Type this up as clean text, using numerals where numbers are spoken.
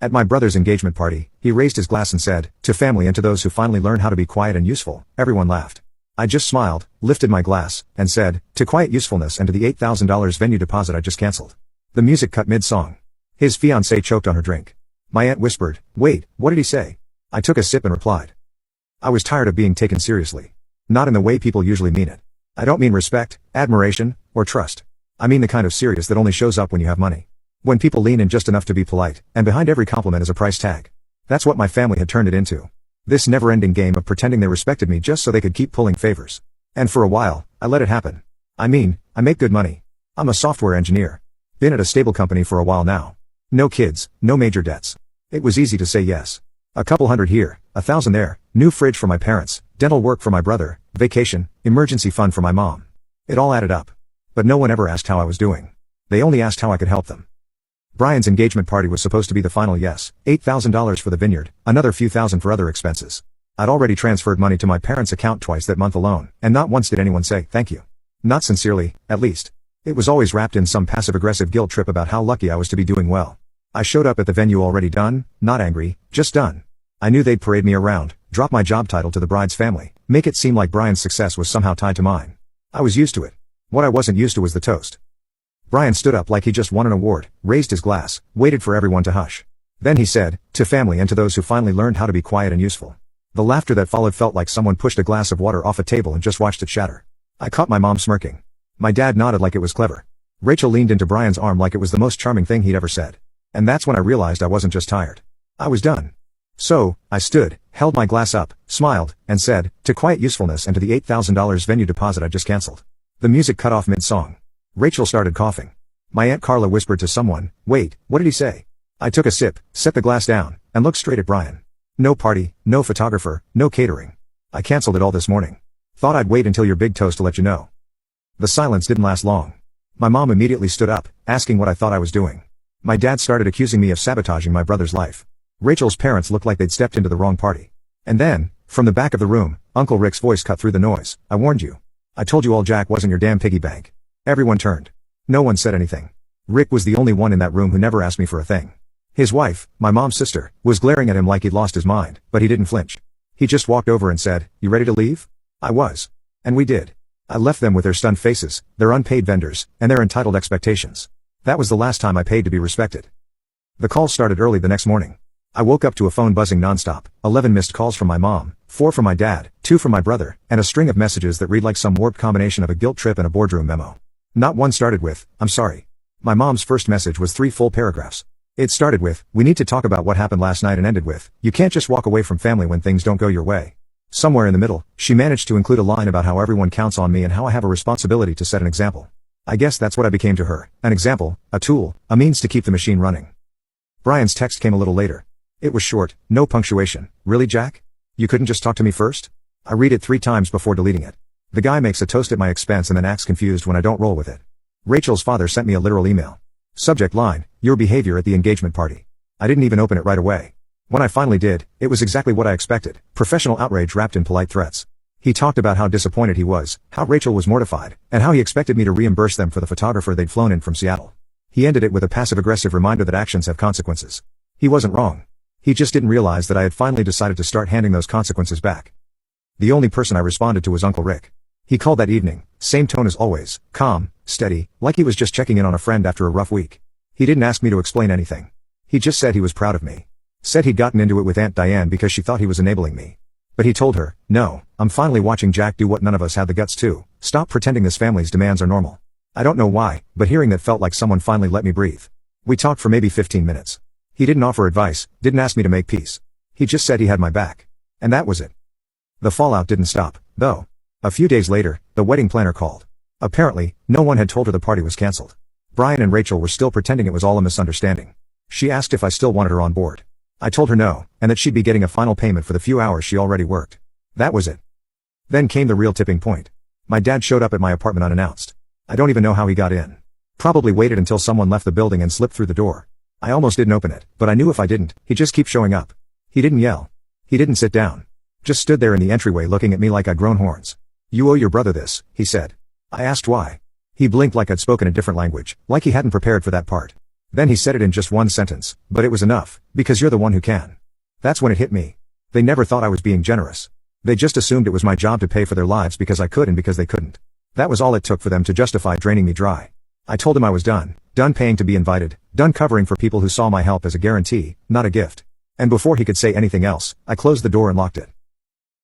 At my brother's engagement party, he raised his glass and said, "To family and to those who finally learn how to be quiet and useful." Everyone laughed. I just smiled, lifted my glass, and said, "To quiet usefulness and to the $8,000 venue deposit I just canceled." The music cut mid-song. His fiancée choked on her drink. My aunt whispered, "Wait, what did he say?" I took a sip and replied, "I was tired of being taken seriously. Not in the way people usually mean it. I don't mean respect, admiration, or trust. I mean the kind of serious that only shows up when you have money. When people lean in just enough to be polite, and behind every compliment is a price tag." That's what my family had turned it into. This never-ending game of pretending they respected me just so they could keep pulling favors. And for a while, I let it happen. I mean, I make good money. I'm a software engineer. Been at a stable company for a while now. No kids, no major debts. It was easy to say yes. A couple hundred here, 1,000 there, new fridge for my parents, dental work for my brother, vacation, emergency fund for my mom. It all added up. But no one ever asked how I was doing. They only asked how I could help them. Brian's engagement party was supposed to be the final yes, $8,000 for the vineyard, another few thousand for other expenses. I'd already transferred money to my parents' account twice that month alone, and not once did anyone say, "Thank you." Not sincerely, at least. It was always wrapped in some passive-aggressive guilt trip about how lucky I was to be doing well. I showed up at the venue already done, not angry, just done. I knew they'd parade me around, drop my job title to the bride's family, make it seem like Brian's success was somehow tied to mine. I was used to it. What I wasn't used to was the toast. Brian stood up like he just won an award, raised his glass, waited for everyone to hush. Then he said, "To family and to those who finally learned how to be quiet and useful." The laughter that followed felt like someone pushed a glass of water off a table and just watched it shatter. I caught my mom smirking. My dad nodded like it was clever. Rachel leaned into Brian's arm like it was the most charming thing he'd ever said. And that's when I realized I wasn't just tired. I was done. So, I stood, held my glass up, smiled, and said, "To quiet usefulness and to the $8,000 venue deposit I just canceled." The music cut off mid-song. Rachel started coughing. My Aunt Carla whispered to someone, "Wait, what did he say?" I took a sip, set the glass down, and looked straight at Brian. No party, no photographer, no catering. I canceled it all this morning. Thought I'd wait until your big toast to let you know. The silence didn't last long. My mom immediately stood up, asking what I thought I was doing. My dad started accusing me of sabotaging my brother's life. Rachel's parents looked like they'd stepped into the wrong party. And then, from the back of the room, Uncle Rick's voice cut through the noise. "I warned you. I told you all Jack wasn't your damn piggy bank." Everyone turned. No one said anything. Rick was the only one in that room who never asked me for a thing. His wife, my mom's sister, was glaring at him like he'd lost his mind, but he didn't flinch. He just walked over and said, "You ready to leave?" I was. And we did. I left them with their stunned faces, their unpaid vendors, and their entitled expectations. That was the last time I paid to be respected. The call started early the next morning. I woke up to a phone buzzing nonstop, 11 missed calls from my mom, 4 from my dad, 2 from my brother, and a string of messages that read like some warped combination of a guilt trip and a boardroom memo. Not one started with, "I'm sorry." My mom's first message was 3 full paragraphs. It started with, "We need to talk about what happened last night," and ended with, "You can't just walk away from family when things don't go your way." Somewhere in the middle, she managed to include a line about how everyone counts on me and how I have a responsibility to set an example. I guess that's what I became to her, an example, a tool, a means to keep the machine running. Brian's text came a little later. It was short, no punctuation. "Really, Jack? You couldn't just talk to me first?" I read it 3 times before deleting it. The guy makes a toast at my expense and then acts confused when I don't roll with it. Rachel's father sent me a literal email. Subject line, "Your behavior at the engagement party." I didn't even open it right away. When I finally did, it was exactly what I expected, professional outrage wrapped in polite threats. He talked about how disappointed he was, how Rachel was mortified, and how he expected me to reimburse them for the photographer they'd flown in from Seattle. He ended it with a passive-aggressive reminder that actions have consequences. He wasn't wrong. He just didn't realize that I had finally decided to start handing those consequences back. The only person I responded to was Uncle Rick. He called that evening, same tone as always, calm, steady, like he was just checking in on a friend after a rough week. He didn't ask me to explain anything. He just said he was proud of me. Said he'd gotten into it with Aunt Diane because she thought he was enabling me. But he told her, "No, I'm finally watching Jack do what none of us had the guts to, stop pretending this family's demands are normal." I don't know why, but hearing that felt like someone finally let me breathe. We talked for maybe 15 minutes. He didn't offer advice, didn't ask me to make peace. He just said he had my back. And that was it. The fallout didn't stop, though. A few days later, the wedding planner called. Apparently, no one had told her the party was canceled. Brian and Rachel were still pretending it was all a misunderstanding. She asked if I still wanted her on board. I told her no, and that she'd be getting a final payment for the few hours she already worked. That was it. Then came the real tipping point. My dad showed up at my apartment unannounced. I don't even know how he got in. Probably waited until someone left the building and slipped through the door. I almost didn't open it, but I knew if I didn't, he'd just keep showing up. He didn't yell. He didn't sit down. Just stood there in the entryway looking at me like I'd grown horns. "You owe your brother this," he said. I asked why. He blinked like I'd spoken a different language, like he hadn't prepared for that part. Then he said it in just one sentence, but it was enough, because you're the one who can. That's when it hit me. They never thought I was being generous. They just assumed it was my job to pay for their lives because I could and because they couldn't. That was all it took for them to justify draining me dry. I told him I was done paying to be invited, done covering for people who saw my help as a guarantee, not a gift. And before he could say anything else, I closed the door and locked it.